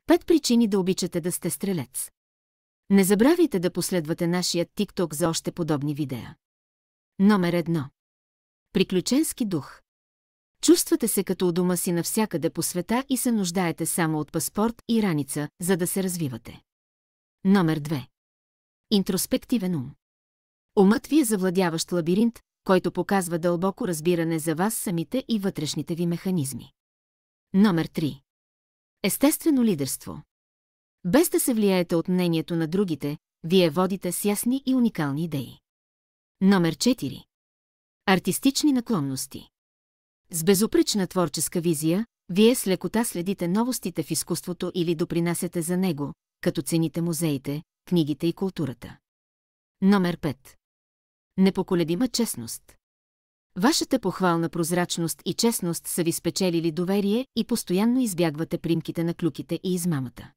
5 причини да обичате да сте стрелец. Не забравяйте да последвате нашия TikTok за още подобни видеа. Номер 1. Приключенски дух. Чувствате се като у дома си навсякъде по света и се нуждаете само от паспорт и раница, за да се развивате. Номер 2. Интроспективен ум. Умът ви е завладяващ лабиринт, който показва дълбоко разбиране за вас самите и вътрешните ви механизми. Номер 3. Естествено лидерство. Без да се влияете от мнението на другите, вие водите с ясни и уникални идеи. Номер 4. Артистични наклонности. С безупречна творческа визия, вие с лекота следите новостите в изкуството или допринасяте за него, като цените музеите, книгите и културата. Номер 5. Непоколебима честност. Вашата похвална прозрачност и честност са ви спечелили доверие и постоянно избягвате примките на клюките и измамата.